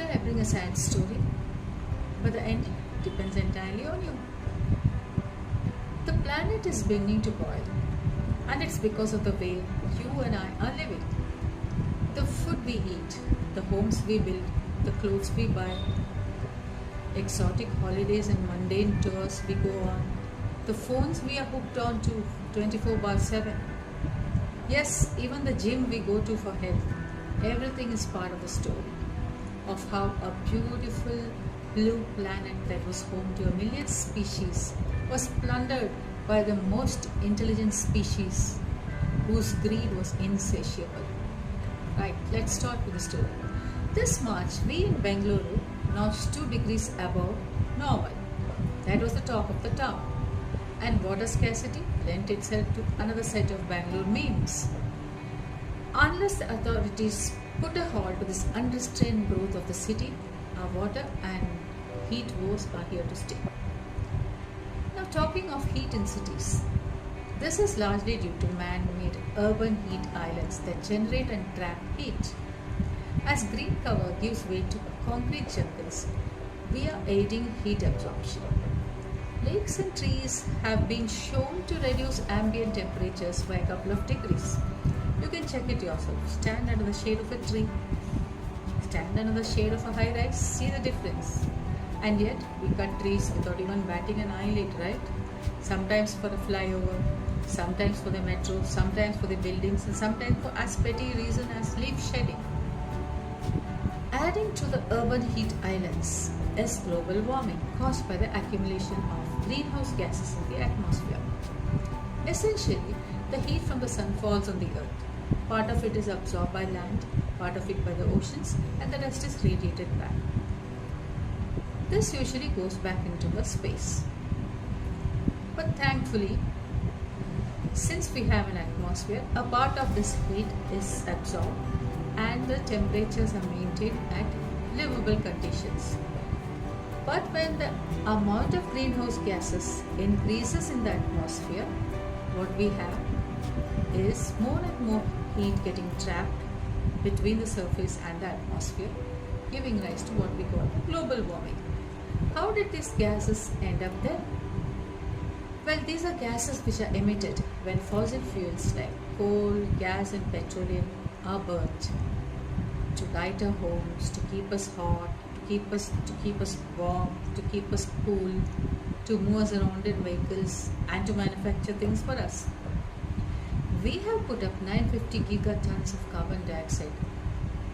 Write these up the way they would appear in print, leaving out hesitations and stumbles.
Today I bring a sad story, but the ending depends entirely on you. The planet is beginning to boil, and it's because of the way you and I are living. The food we eat, the homes we build, the clothes we buy, exotic holidays and mundane tours we go on, the phones we are hooked on to 24/7. Yes, even the gym we go to for health. Everything is part of the story of how a beautiful blue planet that was home to a million species was plundered by the most intelligent species whose greed was insatiable. Right, let's start with the story. This March, we in Bengaluru notched 2 degrees above normal. That was the talk of the town. And water scarcity lent itself to another set of Bangalore memes. Unless the authorities put a halt to this unrestrained growth of the city, our water and heat woes are here to stay. Now, talking of heat in cities, this is largely due to man-made urban heat islands that generate and trap heat. As green cover gives way to concrete jungles, we are aiding heat absorption. Lakes and trees have been shown to reduce ambient temperatures by a couple of degrees. You can check it yourself. Stand under the shade of a tree, stand under the shade of a high rise, see the difference. And yet, we cut trees without even batting an eyelid, right? Sometimes for the flyover, sometimes for the metro, sometimes for the buildings, and sometimes for as petty reason as leaf shedding. Adding to the urban heat islands is global warming caused by the accumulation of greenhouse gases in the atmosphere. Essentially, the heat from the sun falls on the earth. Part of it is absorbed by land, part of it by the oceans, and the rest is radiated back. This usually goes back into the space. But thankfully, since we have an atmosphere, a part of this heat is absorbed and the temperatures are maintained at livable conditions. But when the amount of greenhouse gases increases in the atmosphere, what we have is more and more heat getting trapped between the surface and the atmosphere, giving rise to what we call global warming. How did these gases end up there? Well, these are gases which are emitted when fossil fuels like coal, gas and petroleum are burnt to light our homes, to keep us hot, to keep us warm, to keep us cool, to move us around in vehicles and to manufacture things for us. We have put up 950 gigatons of carbon dioxide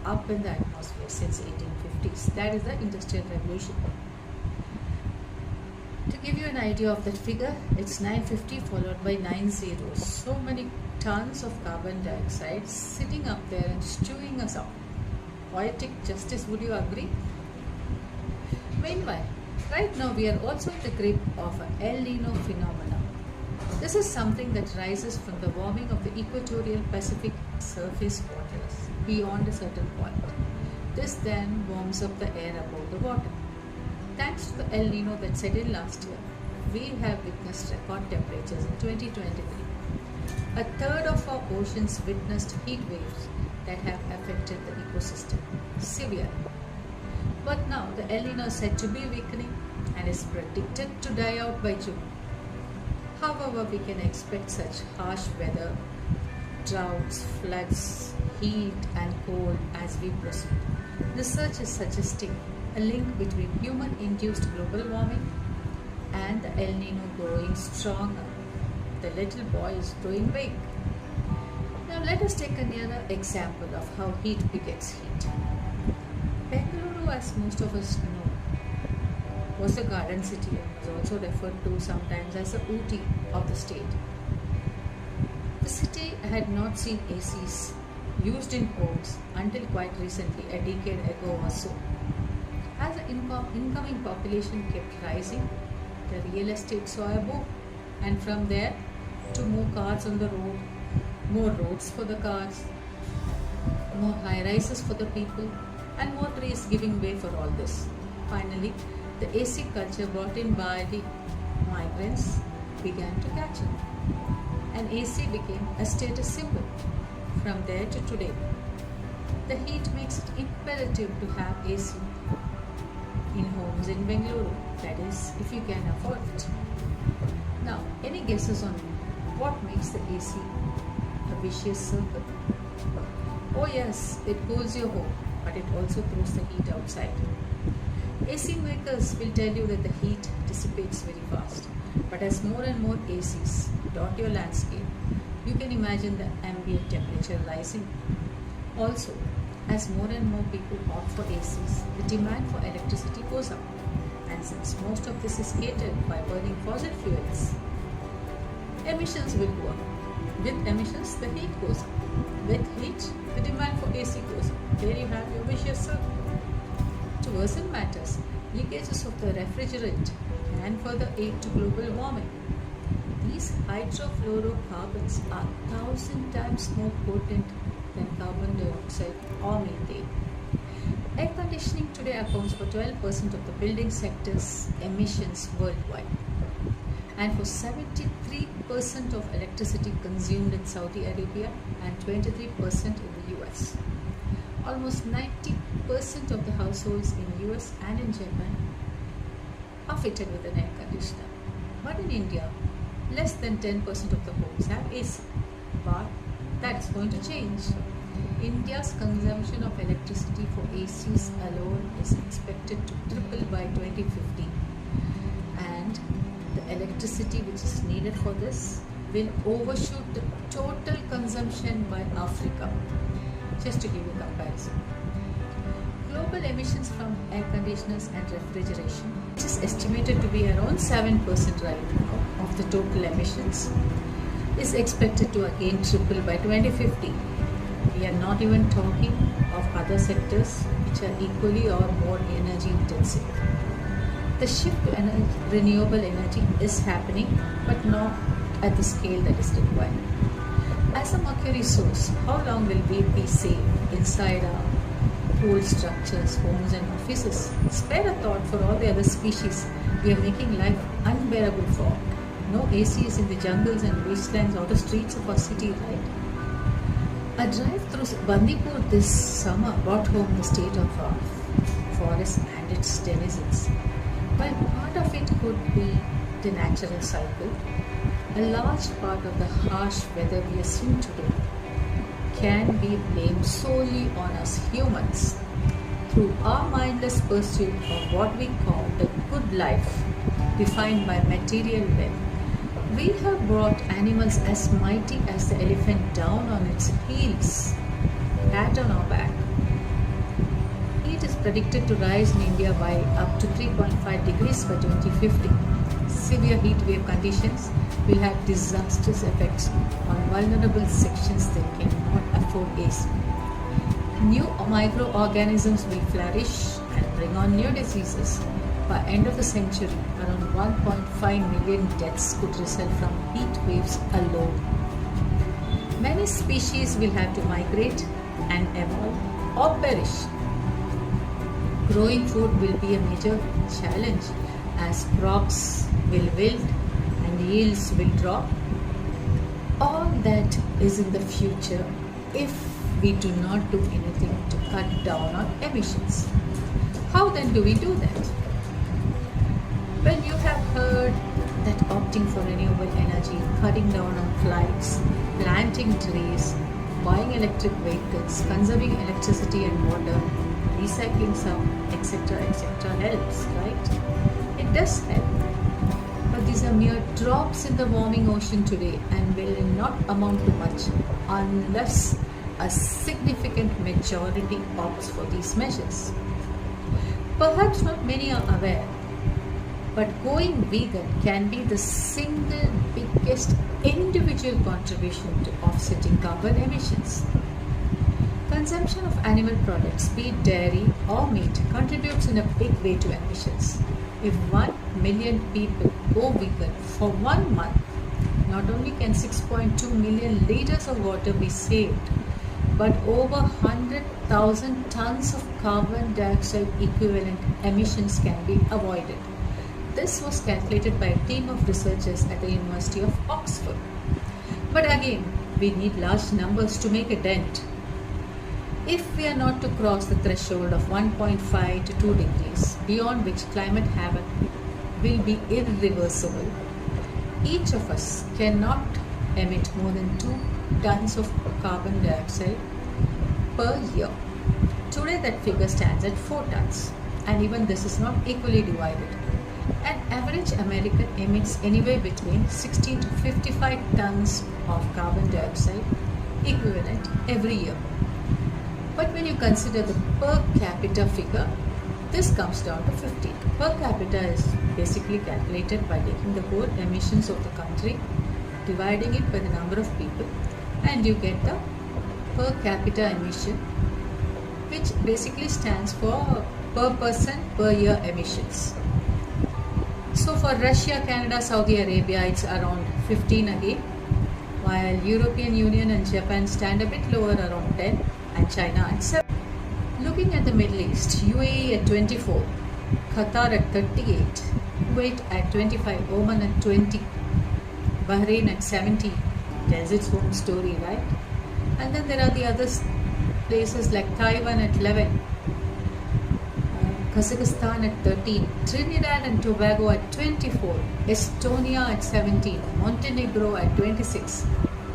up in the atmosphere since 1850s. That is the Industrial Revolution. To give you an idea of that figure, it's 950 followed by 9 zeros. So many tons of carbon dioxide sitting up there and stewing us out. Poetic justice, would you agree? Meanwhile, right now we are also in the grip of an El Nino phenomenon. This is something that rises from the warming of the equatorial Pacific surface waters beyond a certain point. This then warms up the air above the water. Thanks to the El Nino that set in last year, we have witnessed record temperatures in 2023. A third of our oceans witnessed heat waves that have affected the ecosystem severely. But now the El Nino is said to be weakening and is predicted to die out by June. However, we can expect such harsh weather, droughts, floods, heat and cold as we proceed. Research is suggesting a link between human-induced global warming and the El Nino growing stronger. The little boy is growing big. Now let us take a nearer example of how heat begets heat. Bengaluru, as most of us know, was a garden city and was also referred to sometimes as the Ooty of the state. The city had not seen ACs used in homes until quite recently, a decade ago or so. As the incoming population kept rising, the real estate saw a boom, and from there to more cars on the road, more roads for the cars, more high rises for the people, and more trees giving way for all this. Finally, the AC culture brought in by the migrants began to catch on, and AC became a status symbol. From there to today, the heat makes it's imperative to have AC in homes in Bengaluru. That is, if you can afford it. Now, any guesses on what makes the AC a vicious circle? Oh yes, it cools your home, but it also throws the heat outside. AC makers will tell you that the heat dissipates very fast, but as more and more ACs dot your landscape, you can imagine the ambient temperature rising. Also, as more and more people opt for ACs, the demand for electricity goes up. And since most of this is catered by burning fossil fuels, emissions will go up. With emissions, the heat goes up. With heat, the demand for AC goes up. There you have your vicious circle. To worsen matters, leakages of the refrigerant can further aid to global warming. These hydrofluorocarbons are 1,000 times more potent than carbon dioxide or methane. Air conditioning today accounts for 12% of the building sector's emissions worldwide, and for 73% of electricity consumed in Saudi Arabia and 23% in the US. Almost 90% of the households in US and in Japan are fitted with an air conditioner. But in India, less than 10% of the homes have AC. But that's going to change. India's consumption of electricity for ACs alone is expected to triple by 2050. And the electricity which is needed for this will overshoot the total consumption by Africa. Just to give you a comparison. Global emissions from air conditioners and refrigeration, which is estimated to be around 7% right now of the total emissions, is expected to again triple by 2050. We are not even talking of other sectors which are equally or more energy intensive. The shift to renewable energy is happening, but not at the scale that is required. As a mercury source, how long will we be safe inside our cool structures, homes and offices? Spare a thought for all the other species we are making life unbearable for. No ACs in the jungles and wastelands or the streets of our city, right? A drive through Bandipur this summer brought home the state of our forest and its denizens. While part of it could be the natural cycle, a large part of the harsh weather we are seeing today can be blamed solely on us humans through our mindless pursuit of what we call the good life, defined by material wealth. We have brought animals as mighty as the elephant down on its heels, pat on our back. Heat is predicted to rise in India by up to 3.5 degrees by 2050. Severe heat wave conditions will have disastrous effects on vulnerable sections that cannot afford AC. New microorganisms will flourish and bring on new diseases. By end of the century, around 1.5 million deaths could result from heat waves alone. Many species will have to migrate and evolve or perish. Growing food will be a major challenge as crops will wilt and yields will drop. All that is in the future if we do not do anything to cut down on emissions. How then do we do that? Well, you have heard that opting for renewable energy, cutting down on flights, planting trees, buying electric vehicles, conserving electricity and water, recycling some, etc., helps, right? It does help. But these are mere drops in the warming ocean today and will not amount to much unless a significant majority opts for these measures. Perhaps not many are aware, but going vegan can be the single biggest individual contribution to offsetting carbon emissions. Consumption of animal products, be it dairy or meat, contributes in a big way to emissions. If 1 million people go vegan for 1 month, not only can 6.2 million liters of water be saved, but over 100,000 tons of carbon dioxide equivalent emissions can be avoided. This was calculated by a team of researchers at the University of Oxford. But again, we need large numbers to make a dent. If we are not to cross the threshold of 1.5 to 2 degrees, beyond which climate havoc will be irreversible, each of us cannot emit more than 2 tons of carbon dioxide per year. Today that figure stands at 4 tons, and even this is not equally divided. An average American emits anywhere between 16 to 55 tons of carbon dioxide equivalent every year. But when you consider the per capita figure, this comes down to 15. Per capita is basically calculated by taking the whole emissions of the country, dividing it by the number of people, and you get the per capita emission, which basically stands for per person per year emissions. So for Russia, Canada, Saudi Arabia, it's around 15 again, while European Union and Japan stand a bit lower, around 10, and China at 7. Looking at the Middle East, UAE at 24, Qatar at 38, Kuwait at 25, Oman at 20, Bahrain at 17. Tells its own story, right? And then there are the other places like Taiwan at 11, Kazakhstan at 13, Trinidad and Tobago at 24, Estonia at 17, Montenegro at 26,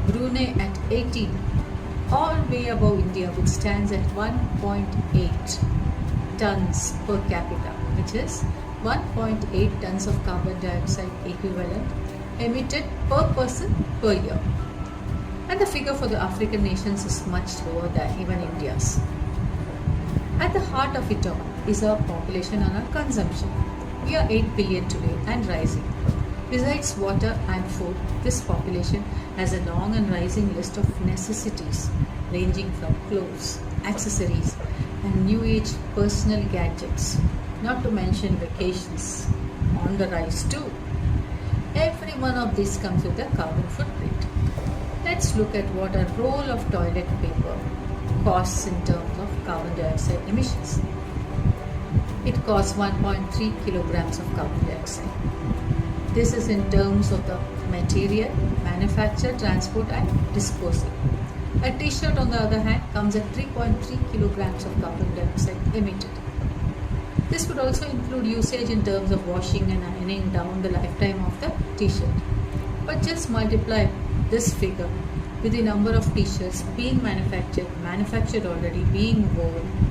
Brunei at 18, all way above India, which stands at 1.8 tons per capita, which is 1.8 tons of carbon dioxide equivalent emitted per person per year. And the figure for the African nations is much lower than even India's. At the heart of it all is our population and our consumption. We are 8 billion today and rising. Besides water and food, this population has a long and rising list of necessities ranging from clothes, accessories, and new age personal gadgets, not to mention vacations on the rise too. Every one of these comes with a carbon footprint. Let's look at what a roll of toilet paper costs in terms of carbon dioxide emissions. It costs 1.3 kilograms of carbon dioxide. This is in terms of the material, manufacture, transport and disposal. A t-shirt on the other hand comes at 3.3 kilograms of carbon dioxide emitted. This would also include usage in terms of washing and ironing down the lifetime of the t-shirt. But just multiply this figure with the number of t-shirts being manufactured already, being worn,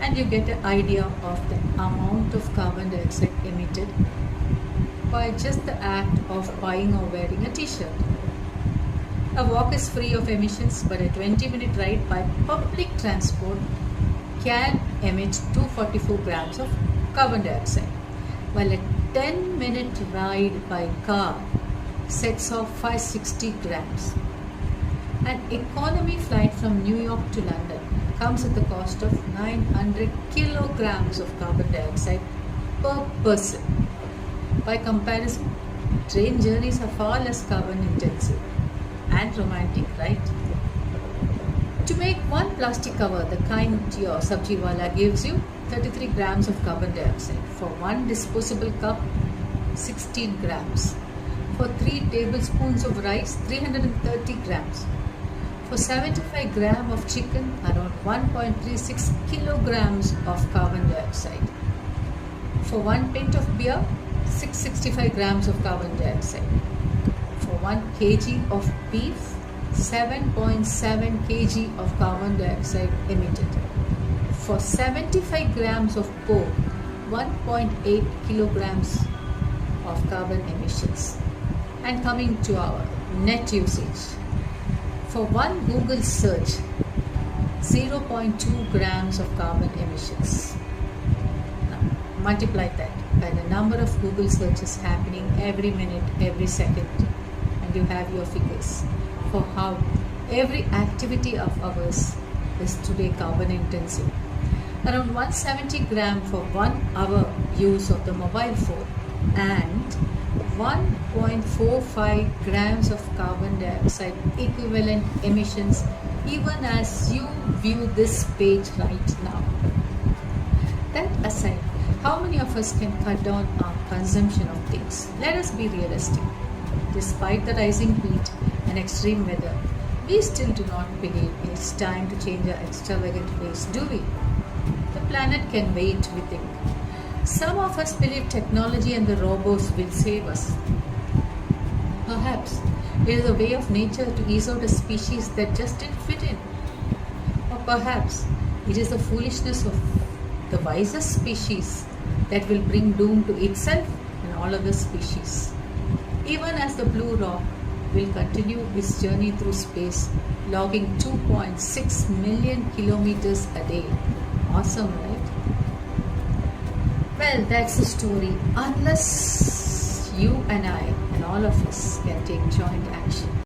and you get an idea of the amount of carbon dioxide emitted by just the act of buying or wearing a t-shirt. A walk is free of emissions, but a 20-minute ride by public transport can emit 244 grams of carbon dioxide, while a 10-minute ride by car sets off 560 grams. An economy flight from New York to London comes at the cost of 900 kilograms of carbon dioxide per person. By comparison, train journeys are far less carbon intensive and romantic, right? To make one plastic cover, the kind your sabji wala gives you, 33 grams of carbon dioxide. For one disposable cup, 16 grams. For 3 tablespoons of rice, 330 grams. For 75 grams of chicken, around 1.36 kilograms of carbon dioxide. For 1 pint of beer, 665 grams of carbon dioxide. For 1 kg of beef, 7.7 kg of carbon dioxide emitted. For 75 grams of pork, 1.8 kilograms of carbon emissions. And coming to our net usage. For one Google search, 0.2 grams of carbon emissions. Now, multiply that by the number of Google searches happening every minute, every second, and you have your figures for how every activity of ours is today carbon intensive. Around 170 grams for 1 hour use of the mobile phone and 1.45 grams of carbon dioxide equivalent emissions even as you view this page right now. That aside, how many of us can cut down our consumption of things? Let us be realistic. Despite the rising heat and extreme weather, We still do not believe it's time to change our extravagant ways, do we? The planet can wait, we think. Some of us believe technology and the robots will save us. Perhaps it is a way of nature to ease out a species that just didn't fit in. Or perhaps it is the foolishness of the wisest species that will bring doom to itself and all other species. Even as the blue rock will continue its journey through space, logging 2.6 million kilometers a day. Awesome, right? Well, that's the story. Unless you and I and all of us can take joint action.